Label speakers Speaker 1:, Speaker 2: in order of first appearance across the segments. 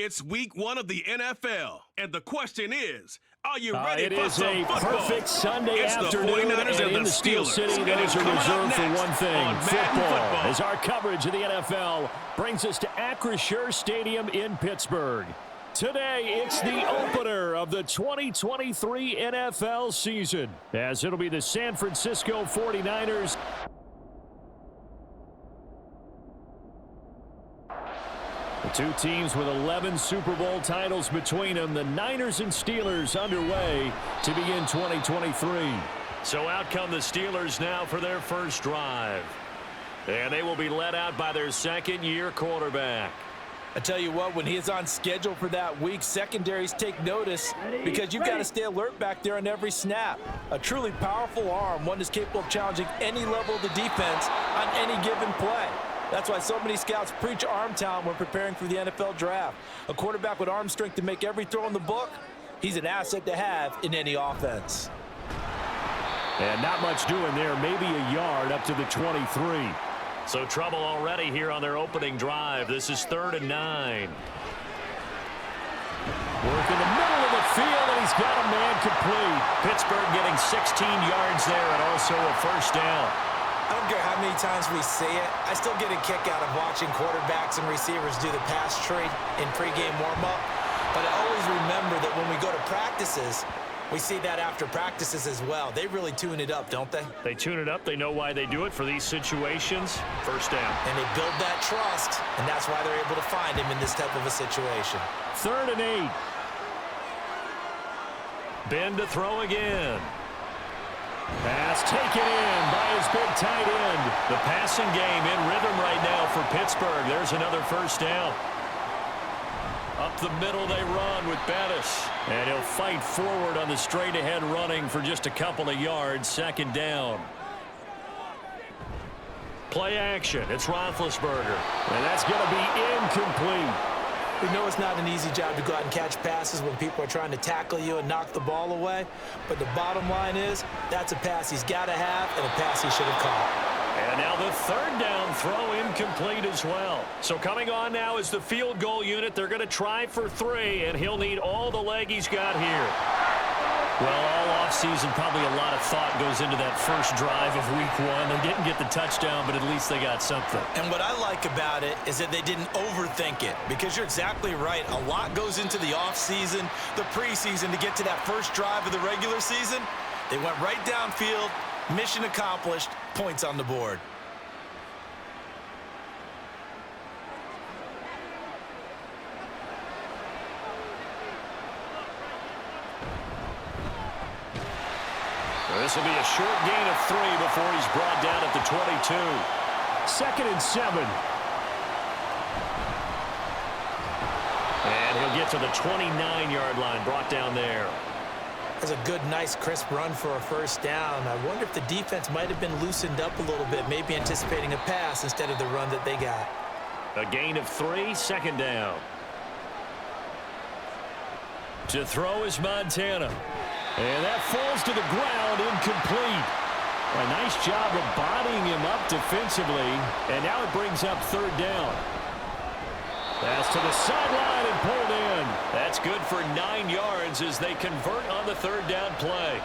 Speaker 1: It's week 1 of the NFL, and the question is, are you ready for some
Speaker 2: It is a
Speaker 1: football?
Speaker 2: perfect Sunday
Speaker 1: It's
Speaker 2: afternoon,
Speaker 1: the 49ers
Speaker 2: and in the Steel City, those are reserved for one thing, football. As our coverage of the NFL brings us to Acrisure Stadium in Pittsburgh. Today, it's the opener of the 2023 NFL season, as it'll be the San Francisco 49ers. The two teams with 11 Super Bowl titles between them, the Niners and Steelers underway to begin 2023. So out come the Steelers now for their first drive. And they will be led out by their second-year quarterback.
Speaker 3: I tell you what, when he is on schedule for that week, secondaries take notice because you've got to stay alert back there on every snap. A truly powerful arm, one that's capable of challenging any level of the defense on any given play. That's why so many scouts preach arm talent when preparing for the NFL draft. A quarterback with arm strength to make every throw in the book, he's an asset to have in any offense.
Speaker 2: And not much doing there, maybe a yard up to the 23. So trouble already here on their opening drive. This is 3rd and 9. Work in the middle of the field, and he's got a man complete. Pittsburgh getting 16 yards there and also a first down.
Speaker 4: I don't care how many times we see it, I still get a kick out of watching quarterbacks and receivers do the pass tree in pregame warm-up. But I always remember that when we go to practices, we see that after practices as well. They really tune it up, don't they?
Speaker 2: They tune it up. They know why they do it for these situations. First down.
Speaker 4: And they build that trust, and that's why they're able to find him in this type of a situation.
Speaker 2: 3rd and 8. Ben to throw again. Pass taken in by his big tight end. The passing game in rhythm right now for Pittsburgh. There's another first down. Up the middle they run with Bettis. And he'll fight forward on the straight-ahead running for just a couple of yards. 2nd down. Play action. It's Roethlisberger. And that's going to be incomplete.
Speaker 4: We know it's not an easy job to go out and catch passes when people are trying to tackle you and knock the ball away. But the bottom line is, that's a pass he's got to have and a pass he should have caught.
Speaker 2: And now the 3rd down throw incomplete as well. So coming on now is the field goal unit. They're going to try for 3, and he'll need all the leg he's got here. Well, all offseason, probably a lot of thought goes into that first drive of week 1. They didn't get the touchdown, but at least they got something.
Speaker 4: And what I like about it is that they didn't overthink it, because you're exactly right. A lot goes into the offseason, the preseason, to get to that first drive of the regular season. They went right downfield, mission accomplished, points on the board.
Speaker 2: This will be a short gain of 3 before he's brought down at the 22. 2nd and 7. And he'll get to the 29-yard line, brought down there.
Speaker 4: That's a good, nice, crisp run for a first down. I wonder if the defense might have been loosened up a little bit, maybe anticipating a pass instead of the run that they got.
Speaker 2: A gain of 3, 2nd down. To throw is Montana. And that falls to the ground, incomplete. A nice job of bodying him up defensively. And now it brings up 3rd down. Pass to the sideline and pulled in. That's good for 9 yards as they convert on the 3rd down play.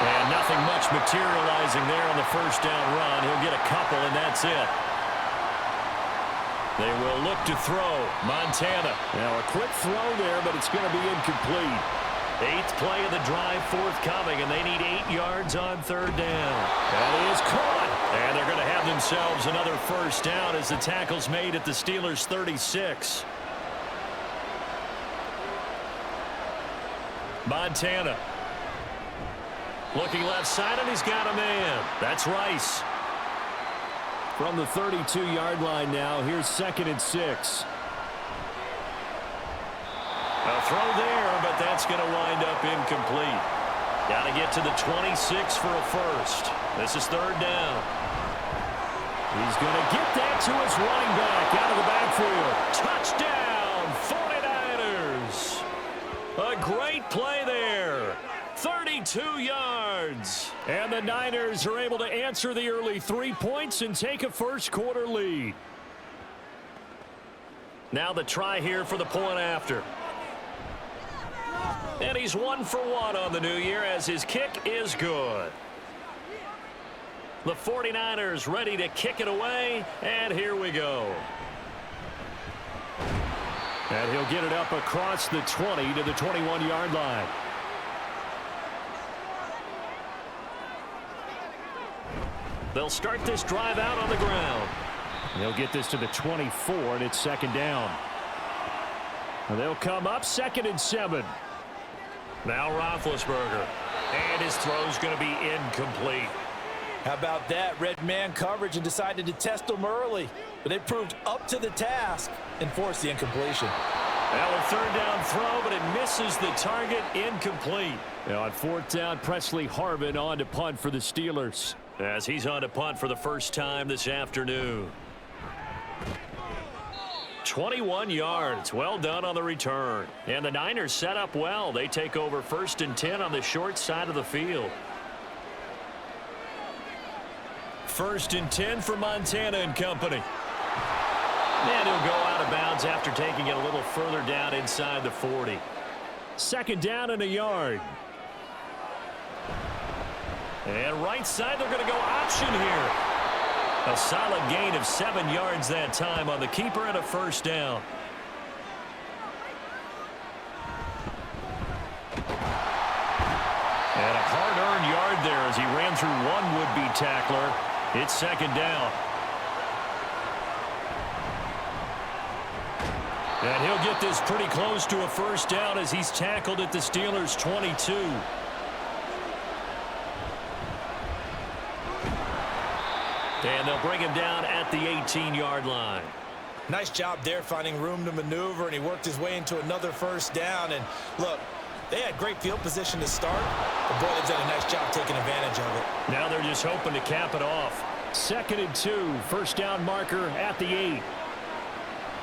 Speaker 2: And nothing much materializing there on the first down run. He'll get a couple, and that's it. They will look to throw. Montana. Now a quick throw there, but it's going to be incomplete. 8th play of the drive forthcoming, and they need 8 yards on 3rd down. That is caught. And they're going to have themselves another first down as the tackle's made at the Steelers' 36. Montana. Looking left side, and he's got a man. That's Rice. From the 32-yard line now, here's 2nd and 6. A throw there, but that's going to wind up incomplete. Got to get to the 26 for a first. This is 3rd down. He's going to get that to his running back out of the backfield. Touchdown, 49ers. A great play there. 32 yards. And the Niners are able to answer the early 3 points and take a first quarter lead. Now the try here for the point after. And he's 1 for 1 on the new year as his kick is good. The 49ers ready to kick it away, and here we go. And he'll get it up across the 20 to the 21-yard line. They'll start this drive out on the ground. They'll get this to the 24, and it's second down. They'll come up 2nd and 7. Now Roethlisberger. And his throw's going to be incomplete.
Speaker 3: How about that? Red man coverage and decided to test them early. But they proved up to the task and forced the incompletion.
Speaker 2: Now a 3rd down throw, but it misses the target. Incomplete. Now on 4th down, Presley Harvin on to punt for the Steelers, as he's on to punt for the first time this afternoon. 21 yards. Well done on the return. And the Niners set up well. They take over 1st and 10 on the short side of the field. 1st and 10 for Montana and company. And he'll go out of bounds after taking it a little further down inside the 40. 2nd down and a yard. And right side, they're going to go option here. A solid gain of 7 yards that time on the keeper and a 1st down. And a hard-earned yard there as he ran through one would-be tackler. It's 2nd down. And he'll get this pretty close to a 1st down as he's tackled at the Steelers' 22. And they'll bring him down at the 18-yard line.
Speaker 4: Nice job there finding room to maneuver, and he worked his way into another 1st down. And look, they had great field position to start, but boy, they've done a nice job taking advantage of it.
Speaker 2: Now they're just hoping to cap it off. 2nd and 2, 1st down marker at the 8.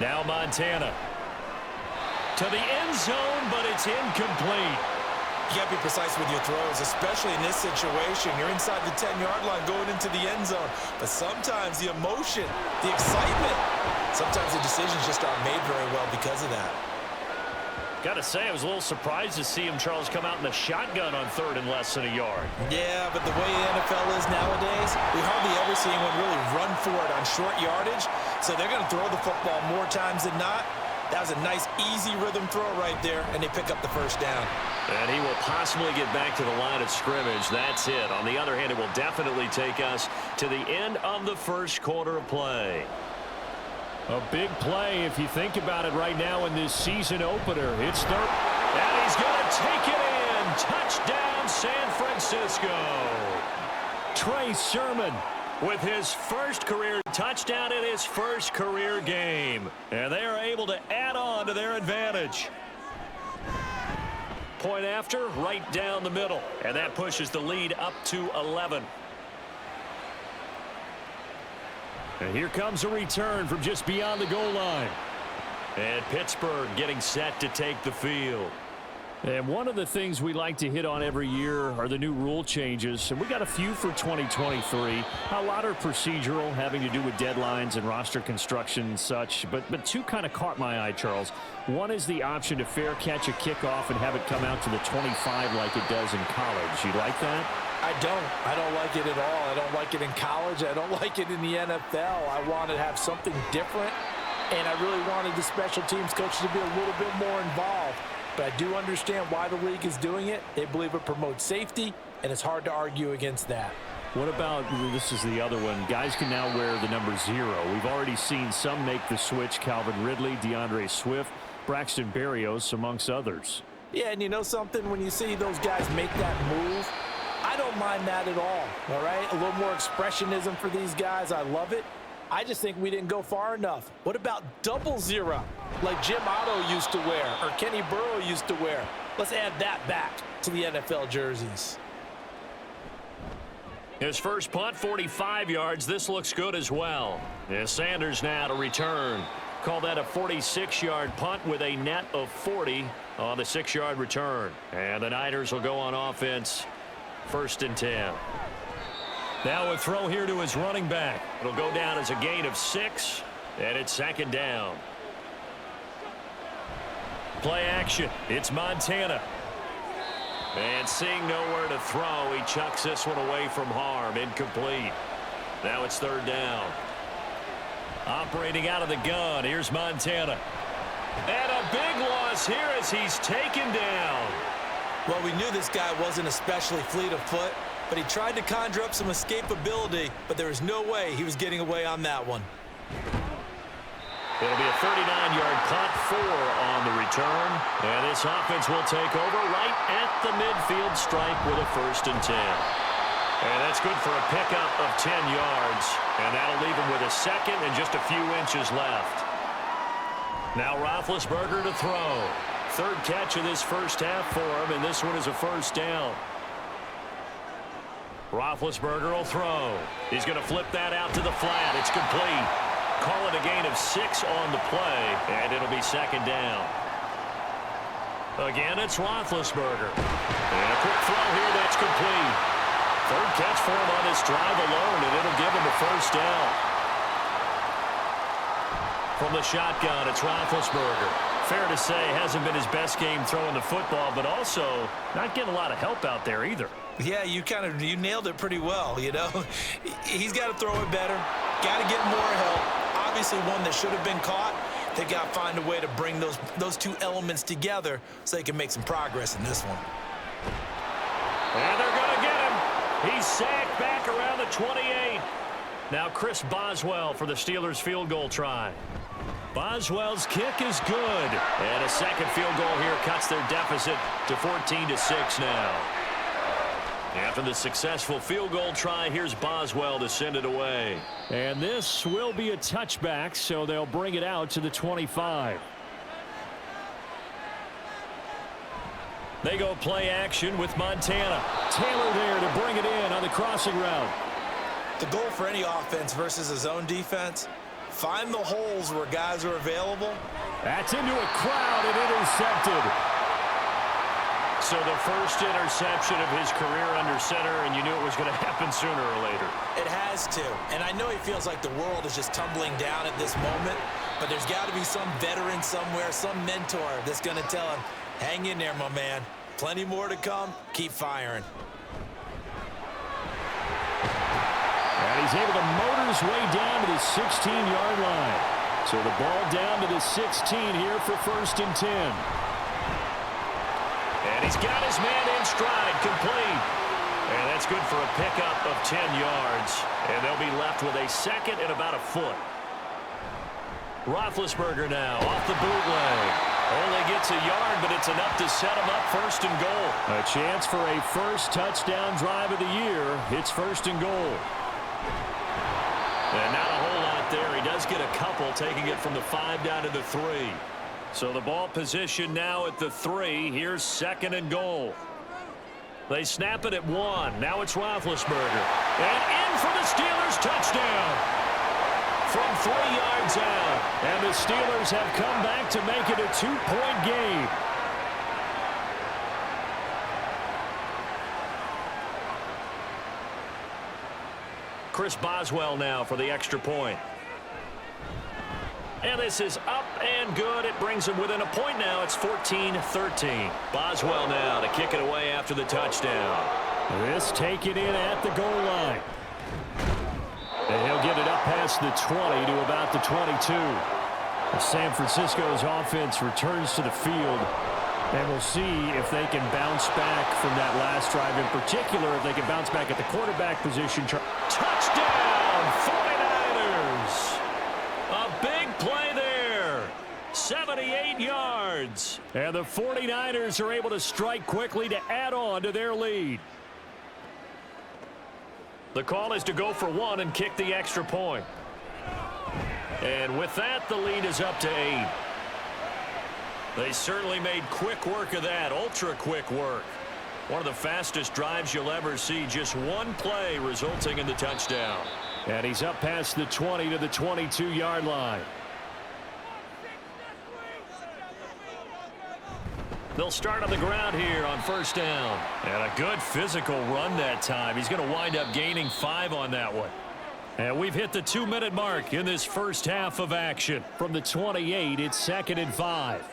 Speaker 2: Now Montana. To the end zone, but it's incomplete.
Speaker 4: You got to be precise with your throws, especially in this situation. You're inside the 10-yard line going into the end zone. But sometimes the emotion, the excitement, sometimes the decisions just aren't made very well because of that.
Speaker 2: Got to say, I was a little surprised to see him, Charles, come out in the shotgun on 3rd and less than a yard.
Speaker 4: Yeah, but the way the NFL is nowadays, we hardly ever see anyone really run for it on short yardage. So they're going to throw the football more times than not. That was a nice, easy rhythm throw right there, and they pick up the 1st down.
Speaker 2: And he will possibly get back to the line of scrimmage. That's it. On the other hand, it will definitely take us to the end of the 1st quarter of play. A big play if you think about it right now in this season opener. It's 3rd, and he's going to take it in. Touchdown, San Francisco. Trey Sermon with his 1st career touchdown in his 1st career game. And they are able to add on to their advantage. Point after, right down the middle. And that pushes the lead up to 11. And here comes a return from just beyond the goal line. And Pittsburgh getting set to take the field. And one of the things we like to hit on every year are the new rule changes. And we got a few for 2023. A lot are procedural, having to do with deadlines and roster construction and such. But two kind of caught my eye, Charles. One is the option to fair catch a kickoff and have it come out to the 25 like it does in college. You like that?
Speaker 3: I don't like it at all. I don't like it in college. I don't like it in the NFL. I want to have something different. And I really wanted the special teams coaches to be a little bit more involved. But I do understand why the league is doing it. They believe it promotes safety, and it's hard to argue against that.
Speaker 2: What about, this is the other one, guys can now wear the number 0. We've already seen some make the switch, Calvin Ridley, DeAndre Swift, Braxton Berrios, amongst others.
Speaker 3: Yeah, and you know something? When you see those guys make that move, I don't mind that at all right? A little more expressionism for these guys. I love it. I just think we didn't go far enough. What about 00, like Jim Otto used to wear or Kenny Burrow used to wear? Let's add that back to the NFL jerseys.
Speaker 2: His first punt, 45 yards. This looks good as well. Yeah, Sanders now to return. Call that a 46-yard punt with a net of 40 on the 6-yard return. And the Niners will go on offense, 1st and 10. Now a throw here to his running back. It'll go down as a gain of 6, and it's 2nd down. play action. It's Montana. And seeing nowhere to throw, he chucks this one away from harm. Incomplete. Now it's third down. Operating out of the gun, here's Montana. And a big loss here as he's taken down.
Speaker 4: Well, we knew this guy wasn't especially fleet of foot, but he tried to conjure up some escapability, but there was no way he was getting away on that one.
Speaker 2: It'll be a 39-yard punt, 4 on the return. And this offense will take over right at the midfield stripe with a 1st and 10. And that's good for a pickup of 10 yards. And that'll leave him with a second and just a few inches left. Now Roethlisberger to throw. 3rd catch of this first half for him, and this one is a 1st down. Roethlisberger will throw. He's going to flip that out to the flat. It's complete. Call it a gain of 6 on the play, and it'll be 2nd down. Again, it's Roethlisberger. And a quick throw here, that's complete. 3rd catch for him on this drive alone, and it'll give him a 1st down. From the shotgun, it's Roethlisberger. Fair to say, hasn't been his best game throwing the football, but also not getting a lot of help out there either.
Speaker 4: Yeah, you nailed it pretty well, you know. He's got to throw it better, got to get more help. Obviously one that should have been caught. They got to find a way to bring those two elements together so they can make some progress in this one.
Speaker 2: And they're going to get him. He's sacked back around the 28. Now Chris Boswell for the Steelers field goal try. Boswell's kick is good. And a second field goal here cuts their deficit to 14-6 now. After the successful field goal try, here's Boswell to send it away.
Speaker 5: And this will be a touchback, so they'll bring it out to the 25.
Speaker 2: They go play action with Montana.
Speaker 5: Taylor there to bring it in on the crossing route.
Speaker 4: The goal for any offense versus his own defense, find the holes where guys are available.
Speaker 5: That's into a crowd and intercepted.
Speaker 2: So the first interception of his career under center, and you knew it was going to happen sooner or later.
Speaker 4: It has to. And I know he feels like the world is just tumbling down at this moment, but there's got to be some veteran somewhere, some mentor that's going to tell him, hang in there, my man. Plenty more to come. Keep firing.
Speaker 5: And he's able to motor his way down to the 16-yard line. So the ball down to the 16 here for 1st and 10.
Speaker 2: And he's got his man in stride, complete. And that's good for a pickup of 10 yards. And they'll be left with a second and about a foot. Roethlisberger now off the bootleg. Only gets a yard, but it's enough to set him up 1st and goal.
Speaker 5: A chance for a first touchdown drive of the year. It's 1st and goal.
Speaker 2: And not a whole lot there. He does get a couple, taking it from the 5 down to the 3. So the ball position now at the 3. Here's 2nd and goal. They snap it at 1. Now it's Roethlisberger. And in for the Steelers touchdown. From 3 yards out.
Speaker 5: And the Steelers have come back to make it a 2-point game.
Speaker 2: Chris Boswell now for the extra point. And this is up and good. It brings him within a point now. It's 14-13. Boswell now to kick it away after the touchdown.
Speaker 5: This taken in at the goal line. And he'll get it up past the 20 to about the 22. As San Francisco's offense returns to the field, and we'll see if they can bounce back from that last drive. In particular, if they can bounce back at the quarterback position.
Speaker 2: Touchdown, 49ers. A big play there. 78 yards.
Speaker 5: And the 49ers are able to strike quickly to add on to their lead.
Speaker 2: The call is to go for 1 and kick the extra point. And with that, the lead is up to 8. They certainly made quick work of that, ultra quick work. One of the fastest drives you'll ever see, just one play resulting in the touchdown.
Speaker 5: And he's up past the 20 to the 22-yard line.
Speaker 2: They'll start on the ground here on 1st down. And a good physical run that time. He's going to wind up gaining 5 on that one.
Speaker 5: And we've hit the 2-minute mark in this first half of action. From the 28, it's 2nd and 5.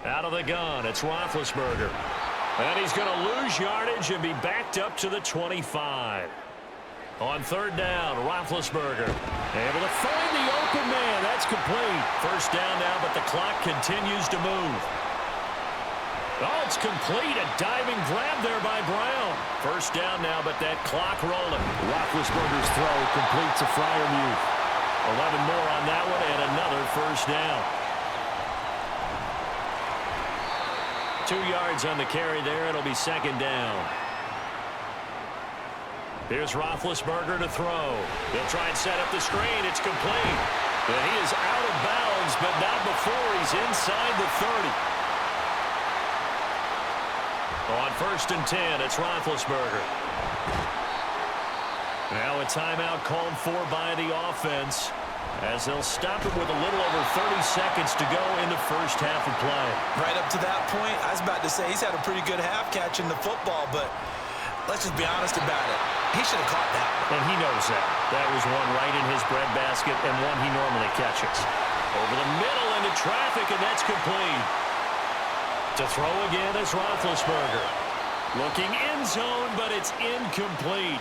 Speaker 2: Out of the gun, it's Roethlisberger. And he's going to lose yardage and be backed up to the 25. On third down, Roethlisberger able to find the open man. That's complete. First down now, but the clock continues to move. Oh, it's complete. A diving grab there by Brown. First down now, but that clock rolling.
Speaker 5: Roethlisberger's throw complete to Freiermuth.
Speaker 2: 11 more on that one and another first down. 2 yards on the carry there. It'll be second down. Here's Roethlisberger to throw. He'll try and set up the screen. It's complete. And he is out of bounds, but not before he's inside the 30. On first and 10, it's Roethlisberger. Now a timeout called for by the offense as they'll stop it with a little over 30 seconds to go in the first half of play.
Speaker 3: Right up to that point, I was about to say he's had a pretty good half catching the football, but let's just be honest about it. He should have caught that one.
Speaker 2: And he knows that. That was one right in his breadbasket and one he normally catches. Over the middle into traffic, and that's complete. To throw again is Roethlisberger. Looking end zone, but it's incomplete.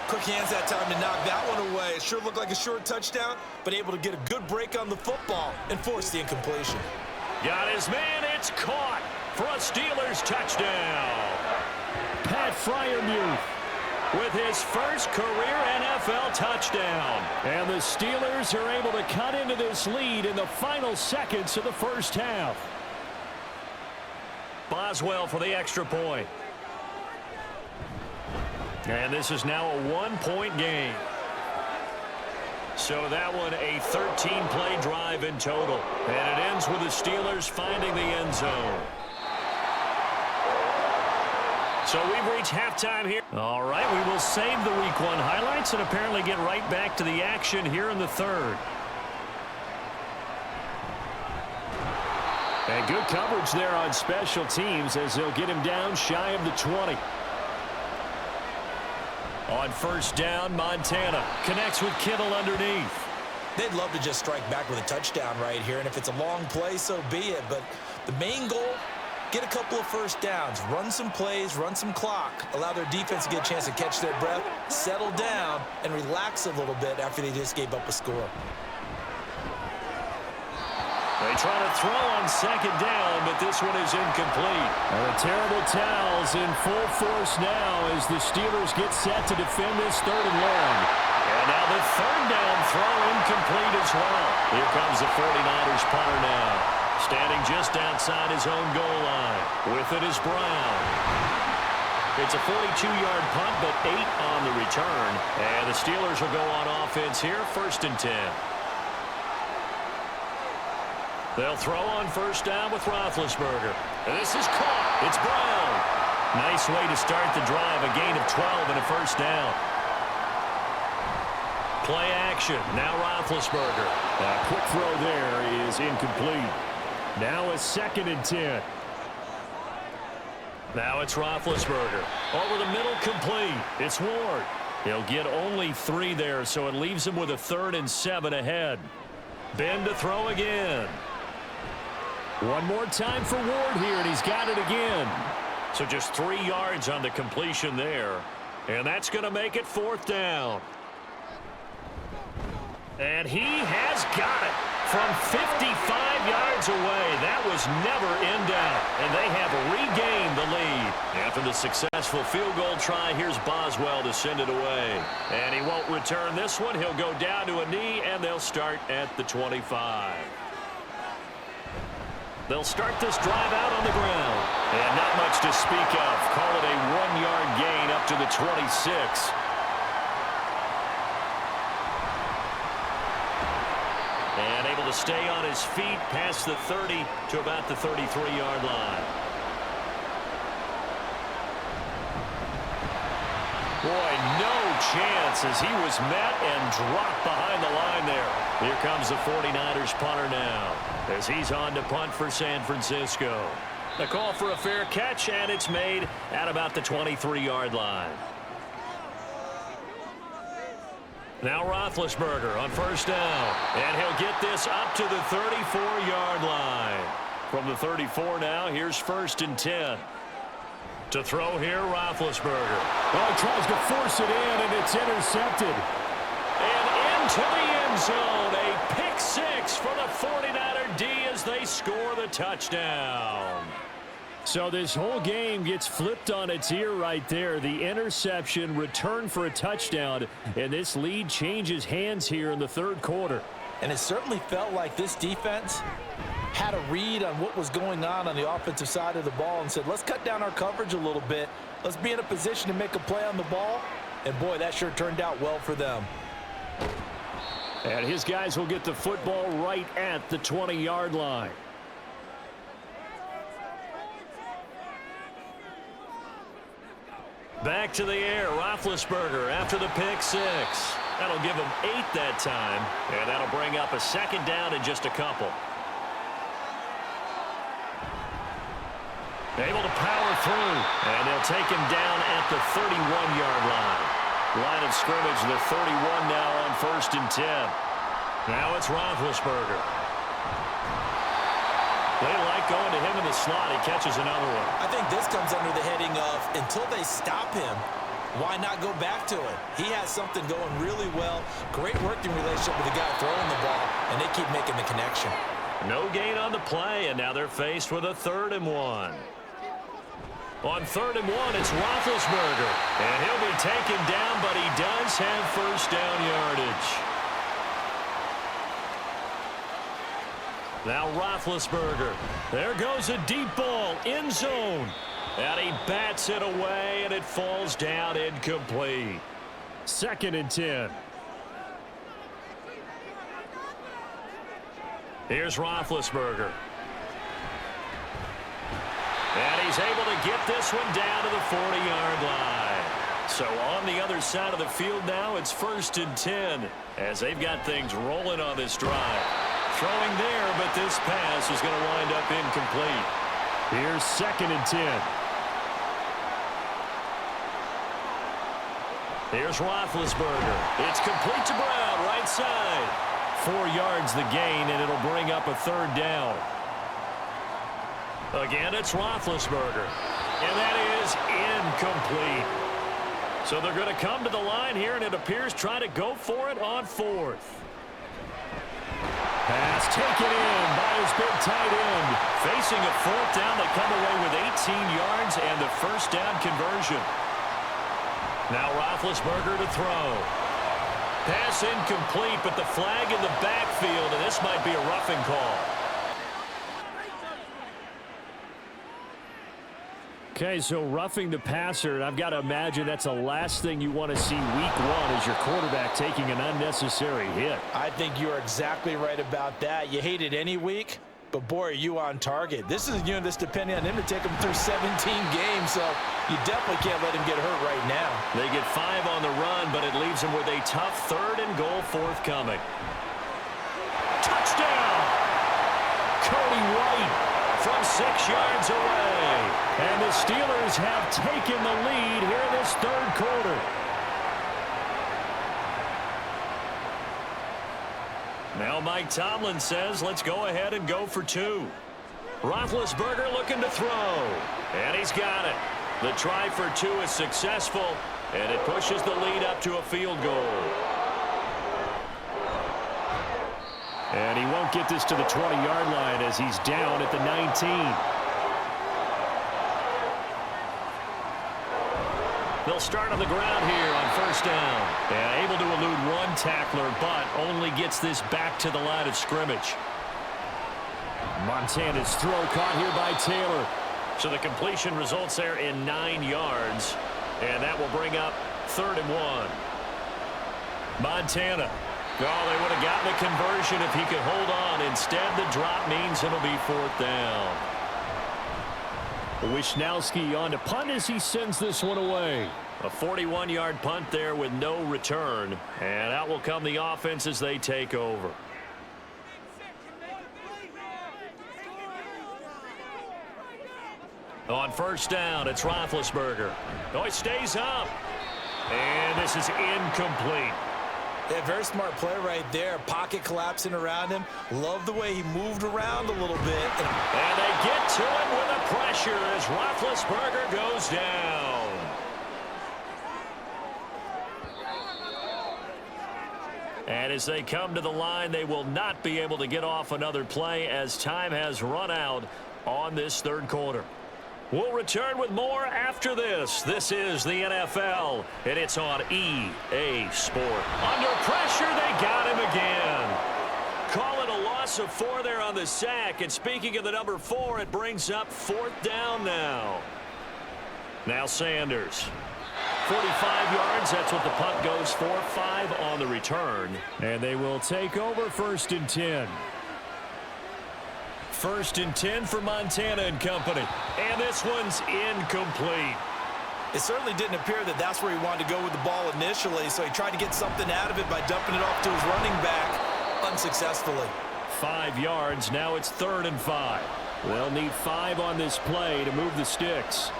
Speaker 3: Quick hands that time to knock that one away. It sure looked like a short touchdown, but able to get a good break on the football and force the incompletion.
Speaker 2: Got his man. It's caught for a Steelers touchdown.
Speaker 5: Pat Freiermuth
Speaker 2: with his first career NFL touchdown.
Speaker 5: And the Steelers are able to cut into this lead in the final seconds of the first half.
Speaker 2: Boswell for the extra point. And this is now a one-point game. So that one a 13-play drive in total. And it ends with the Steelers finding the end zone. So we've reached halftime here. All right, we will save the Week 1 highlights and apparently get right back to the action here in the third.
Speaker 5: And good coverage there on special teams as they'll get him down shy of the 20.
Speaker 2: On first down, Montana connects with Kittle underneath.
Speaker 3: They'd love to just strike back with a touchdown right here, and if it's a long play, so be it. But the main goal, get a couple of first downs, run some plays, run some clock, allow their defense to get a chance to catch their breath, settle down, and relax a little bit after they just gave up a score.
Speaker 2: They try to throw on second down, but this one is incomplete.
Speaker 5: And the terrible towels in full force now as the Steelers get set to defend this 3rd and long.
Speaker 2: And now the third down throw incomplete as well. Here comes the 49ers punter now. Standing just outside his own goal line. With it is Brown. It's a 42-yard punt, but 8 on the return. And the Steelers will go on offense here, 1st and 10. They'll throw on first down with Roethlisberger. And this is caught. It's Brown. Nice way to start the drive. A gain of 12 and a first down. Play action. Now Roethlisberger.
Speaker 5: A quick throw there is incomplete. Now a 2nd and 10.
Speaker 2: Now it's Roethlisberger. Over the middle, complete. It's Ward. He'll get only 3 there, so it leaves him with a 3rd and 7 ahead. Ben to throw again.
Speaker 5: One more time for Ward here, and he's got it again.
Speaker 2: So just 3 yards on the completion there. And that's going to make it 4th down. And he has got it from 55 yards away. That was never in doubt. And they have regained the lead. After the successful field goal try, here's Boswell to send it away. And he won't return this one. He'll go down to a knee, and they'll start at the 25. They'll start this drive out on the ground. And not much to speak of. Call it a 1-yard gain up to the 26. And able to stay on his feet past the 30 to about the 33-yard line. Boy, no chance as he was met and dropped behind the line there. Here comes the 49ers punter now as he's on to punt for San Francisco. The call for a fair catch, and it's made at about the 23-yard line. Now Roethlisberger on first down, and he'll get this up to the 34-yard line. From the 34 now, here's 1st and 10. To throw here, Roethlisberger.
Speaker 5: Oh, he tries to force it in, and it's intercepted.
Speaker 2: And into the end zone. A pick six for the 49er D as they score the touchdown.
Speaker 5: So this whole game gets flipped on its ear right there. The interception, return for a touchdown, and this lead changes hands here in the third quarter.
Speaker 3: And it certainly felt like this defense had a read on what was going on the offensive side of the ball and said, let's cut down our coverage a little bit. Let's be in a position to make a play on the ball. And, boy, that sure turned out well for them.
Speaker 5: And his guys will get the football right at the 20-yard line.
Speaker 2: Back to the air, Roethlisberger after the pick six. That'll give him 8 that time, and that'll bring up a 2nd down in just a couple. Able to power through, and they'll take him down at the 31-yard line. Line of scrimmage, the 31 now on 1st and 10. Now it's Roethlisberger. They like going to him in the slot. He catches another one.
Speaker 4: I think this comes under the heading of until they stop him, why not go back to it? He has something going really well. Great working relationship with the guy throwing the ball, and they keep making the connection.
Speaker 2: No gain on the play, and now they're faced with a 3rd and 1. On 3rd and 1, it's Roethlisberger. And he'll be taken down, but he does have 1st down yardage. Now Roethlisberger. There goes a deep ball, end zone. And he bats it away, and it falls down incomplete.
Speaker 5: 2nd and 10.
Speaker 2: Here's Roethlisberger. And he's able to get this one down to the 40-yard line. So on the other side of the field now, it's 1st and 10 as they've got things rolling on this drive. Throwing there, but this pass is going to wind up incomplete.
Speaker 5: Here's 2nd and 10.
Speaker 2: Here's Roethlisberger. It's complete to Brown, right side.
Speaker 5: 4 yards the gain, and it'll bring up a 3rd down.
Speaker 2: Again, it's Roethlisberger. And that is incomplete. So they're going to come to the line here, and it appears try to go for it on 4th.
Speaker 5: Pass taken in by his big tight end.
Speaker 2: Facing a 4th down, they come away with 18 yards and the 1st down conversion. Now Roethlisberger to throw. Pass incomplete, but the flag in the backfield, and this might be a roughing call.
Speaker 5: Okay, so roughing the passer, and I've got to imagine that's the last thing you want to see week 1 as your quarterback taking an unnecessary hit.
Speaker 3: I think you're exactly right about that. You hate it any week, but boy, are you on target. This is a unit that's depending on him to take him through 17 games, so you definitely can't let him get hurt right now.
Speaker 2: They get 5 on the run, but it leaves them with a tough 3rd and goal forthcoming. Touchdown! Cody White from 6 yards away.
Speaker 5: And the Steelers have taken the lead here in this 3rd quarter.
Speaker 2: Now Mike Tomlin says, let's go ahead and go for 2. Roethlisberger looking to throw. And he's got it. The try for 2 is successful, and it pushes the lead up to a field goal.
Speaker 5: And he won't get this to the 20-yard line as he's down at the 19.
Speaker 2: They'll start on the ground here on 1st down. And able to elude 1 tackler, but only gets this back to the line of scrimmage.
Speaker 5: Montana's throw caught here by Taylor.
Speaker 2: So the completion results there in 9 yards. And that will bring up 3rd and 1. Montana. Oh, they would have gotten a conversion if he could hold on. Instead, the drop means it'll be 4th down.
Speaker 5: Wishnowski on to punt as he sends this one away.
Speaker 2: A 41-yard punt there with no return. And out will come the offense as they take over. On 1st down, it's Roethlisberger. Oh, he stays up. And this is incomplete.
Speaker 4: Yeah, very smart play right there. Pocket collapsing around him. Love the way he moved around a little bit.
Speaker 2: And they get to it with the pressure as Roethlisberger goes down. And as they come to the line, they will not be able to get off another play as time has run out on this third quarter. We'll return with more after this. This is the NFL, and it's on EA Sport. Under pressure, they got him again. Call it a loss of 4 there on the sack. And speaking of the number 4, it brings up 4th down now. Now Sanders. 45 yards, that's what the punt goes for. 5 on the return.
Speaker 5: And they will take over 1st and 10.
Speaker 2: 1st and 10 for Montana and company. And this one's incomplete.
Speaker 3: It certainly didn't appear that that's where he wanted to go with the ball initially, so he tried to get something out of it by dumping it off to his running back unsuccessfully.
Speaker 2: 5 yards, now it's 3rd and 5.
Speaker 5: They'll need 5 on this play to move the sticks.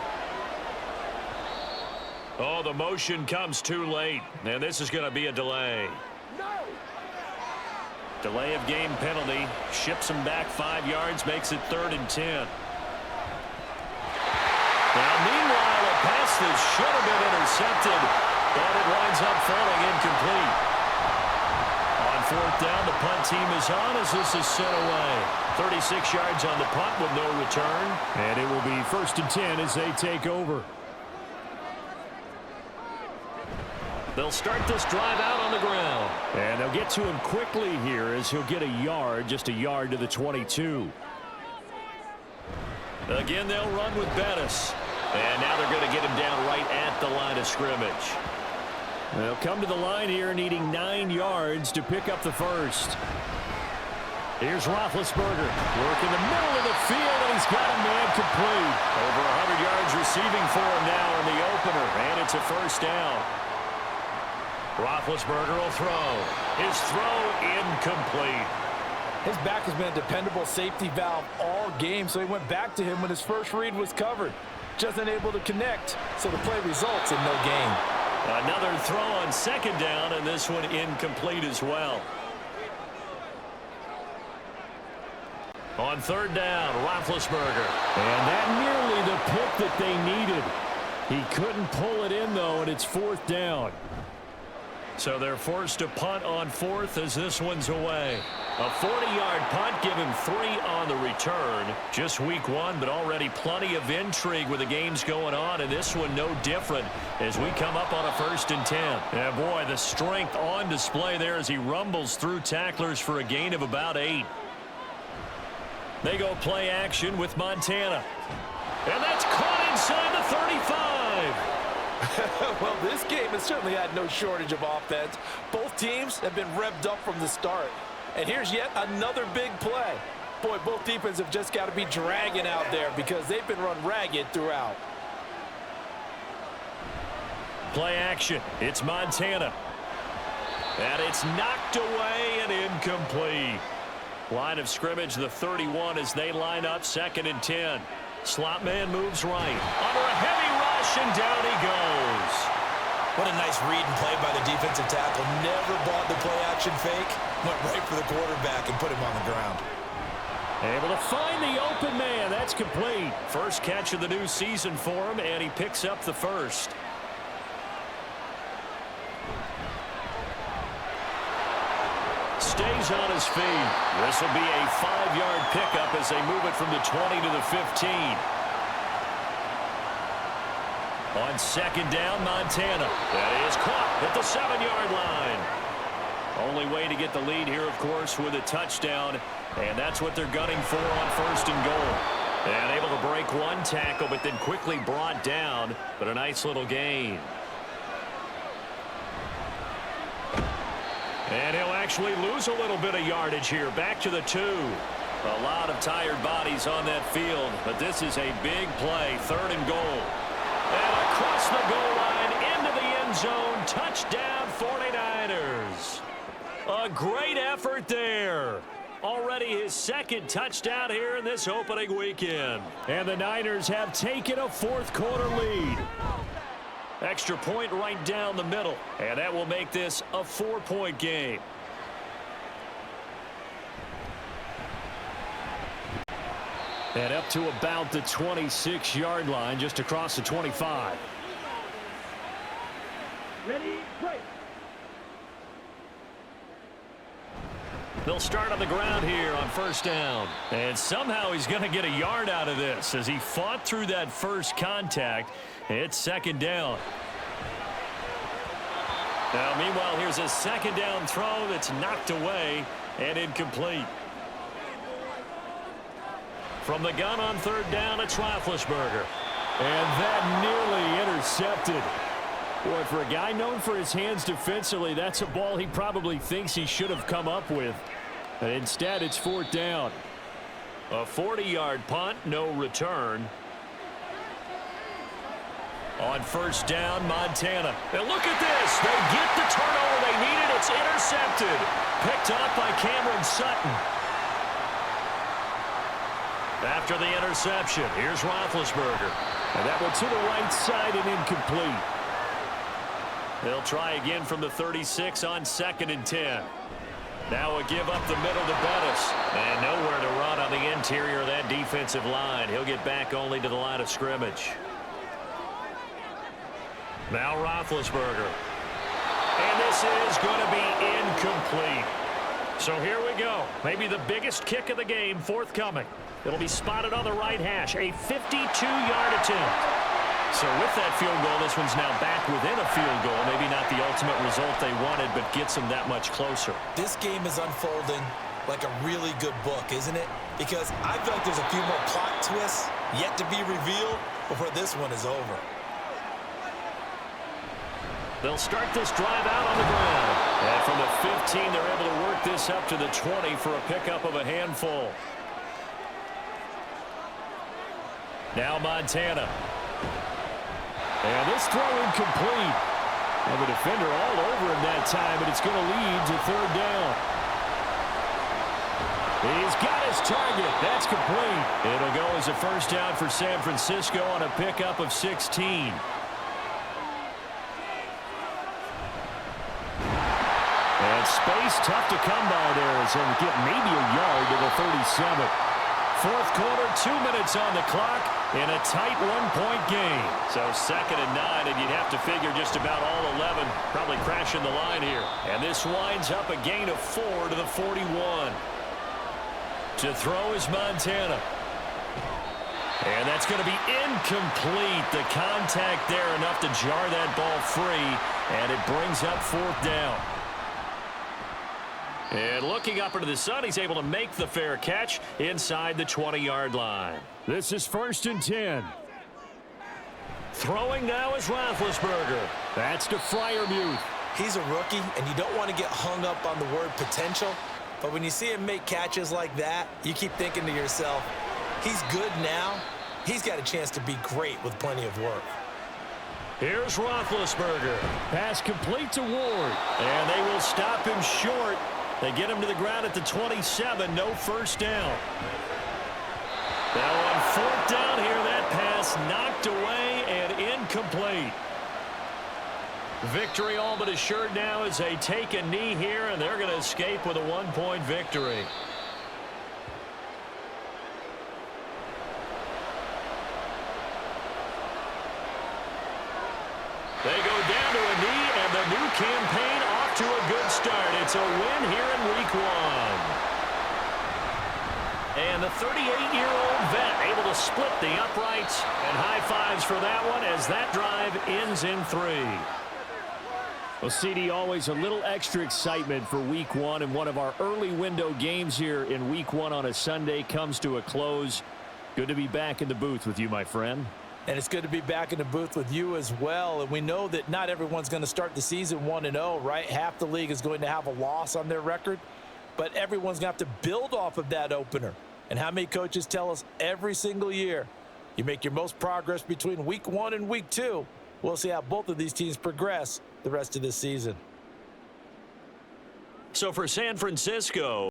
Speaker 2: Oh, the motion comes too late, and this is going to be a delay. Delay of game penalty. Ships him back 5 yards, makes it 3rd and 10. Now, meanwhile, a pass that should have been intercepted, but it winds up falling incomplete. On 4th down, the punt team is on as this is sent away. 36 yards on the punt with no return.
Speaker 5: And it will be 1st and 10 as they take over.
Speaker 2: They'll start this drive out on the ground.
Speaker 5: And they'll get to him quickly here as he'll get a yard, just a yard to the 22.
Speaker 2: Again, they'll run with Bettis. And now they're going to get him down right at the line of scrimmage.
Speaker 5: They'll come to the line here needing 9 yards to pick up the first. Here's Roethlisberger. Work in the middle of the field, and he's got a man complete.
Speaker 2: Over 100 yards receiving for him now in the opener. And it's a 1st down. Roethlisberger will throw. His throw incomplete.
Speaker 3: His back has been a dependable safety valve all game, so he went back to him when his first read was covered. Just unable to connect, so the play results in no gain.
Speaker 2: Another throw on 2nd down, and this one incomplete as well. On 3rd down, Roethlisberger.
Speaker 5: And that nearly the pick that they needed. He couldn't pull it in, though, and it's 4th down.
Speaker 2: So they're forced to punt on 4th as this one's away. A 40-yard punt, give him 3 on the return. Just week 1, but already plenty of intrigue with the games going on, and this one no different as we come up on a 1st and 10. Yeah, boy, the strength on display there as he rumbles through tacklers for a gain of about 8. They go play action with Montana. And that's caught inside the 35.
Speaker 3: Well, this game has certainly had no shortage of offense. Both teams have been revved up from the start. And here's yet another big play. Boy, both defenses have just got to be dragging out there because they've been run ragged throughout.
Speaker 2: Play action. It's Montana. And it's knocked away and incomplete. Line of scrimmage, the 31 as they line up 2nd and 10. Slot man moves right. Under a heavy rush, and down he goes.
Speaker 4: What a nice read and play by the defensive tackle. Never bought the play-action fake. Went right for the quarterback and put him on the ground.
Speaker 5: Able to find the open man. That's complete.
Speaker 2: First catch of the new season for him, and he picks up the first. Stays on his feet. This will be a 5-yard pickup as they move it from the 20 to the 15. On 2nd down, Montana. That is caught at the 7-yard line. Only way to get the lead here, of course, with a touchdown, and that's what they're gunning for on 1st and goal. And able to break one tackle, but then quickly brought down, but a nice little gain. And he'll actually lose a little bit of yardage here. Back to the 2. A lot of tired bodies on that field, but this is a big play. 3rd and goal. And across the goal line, into the end zone. Touchdown, 49ers. A great effort there. Already his 2nd touchdown here in this opening weekend.
Speaker 5: And the Niners have taken a 4th quarter lead.
Speaker 2: Extra point right down the middle. And that will make this a 4-point game. And up to about the 26-yard line, just across the 25.
Speaker 5: Ready, play.
Speaker 2: They'll start on the ground here on first down. And somehow he's going to get a yard out of this as he fought through that first contact. It's second down. Now, meanwhile, here's a second down throw that's knocked away and incomplete. From the gun on third down, it's Roethlisberger.
Speaker 5: And that nearly intercepted. Boy, for a guy known for his hands defensively, that's a ball he probably thinks he should have come up with. But instead, it's fourth down.
Speaker 2: A 40-yard punt, no return. On first down, Montana. And look at this. They get the turnover they needed. It's intercepted. Picked up by Cameron Sutton. After the interception, here's Roethlisberger.
Speaker 5: And that one to the right side and incomplete.
Speaker 2: They'll try again from the 36 on 2nd and 10. Now a give up the middle to Bettis. And nowhere to run on the interior of that defensive line. He'll get back only to the line of scrimmage. Now Roethlisberger. And this is going to be incomplete. So here we go. Maybe the biggest kick of the game forthcoming. It'll be spotted on the right hash. A 52-yard attempt. So with that field goal, this one's now back within a field goal. Maybe not the ultimate result they wanted, but gets them that much closer.
Speaker 4: This game is unfolding like a really good book, isn't it? Because I feel like there's a few more plot twists yet to be revealed before this one is over.
Speaker 2: They'll start this drive out on the ground. And from the 15, they're able to work this up to the 20 for a pickup of a handful. Now Montana.
Speaker 5: And this throw incomplete. And the defender all over him that time, and it's going to lead to third down. He's got his target. That's complete.
Speaker 2: It'll go as a first down for San Francisco on a pickup of 16.
Speaker 5: And space tough to come by there as he'll get maybe a yard to the 37.
Speaker 2: Fourth quarter, 2 minutes on the clock in a tight 1-point game. So 2nd and 9, and you'd have to figure just about all 11 probably crashing the line here. And this winds up a gain of 4 to the 41. To throw is Montana. And that's going to be incomplete. The contact there enough to jar that ball free, and it brings up fourth down. And looking up into the sun, he's able to make the fair catch inside the 20-yard line.
Speaker 5: This is 1st and 10.
Speaker 2: Throwing now is Roethlisberger.
Speaker 5: That's to Freiermuth.
Speaker 4: He's a rookie, and you don't want to get hung up on the word potential. But when you see him make catches like that, you keep thinking to yourself, he's good now. He's got a chance to be great with plenty of work.
Speaker 2: Here's Roethlisberger.
Speaker 5: Pass complete to Ward.
Speaker 2: And they will stop him short. They get him to the ground at the 27. No first down. Now on fourth down here, that pass knocked away and incomplete. Victory all but assured now as they take a knee here, and they're going to escape with a 1-point victory. They go down to a knee, and the new campaign off to a good start. It's a win here in Week 1. And the 38-year-old vet able to split the uprights, and high fives for that one as that drive ends in 3.
Speaker 5: Well, CD, always a little extra excitement for Week 1, and one of our early window games here in Week 1 on a Sunday comes to a close. Good to be back in the booth with you, my friend.
Speaker 3: And it's good to be back in the booth with you as well. And we know that not everyone's going to start the season 1-0, right? Half the league is going to have a loss on their record. But everyone's going to have to build off of that opener. And how many coaches tell us every single year, you make your most progress between Week 1 and Week 2. We'll see how both of these teams progress the rest of this season.
Speaker 2: So for San Francisco,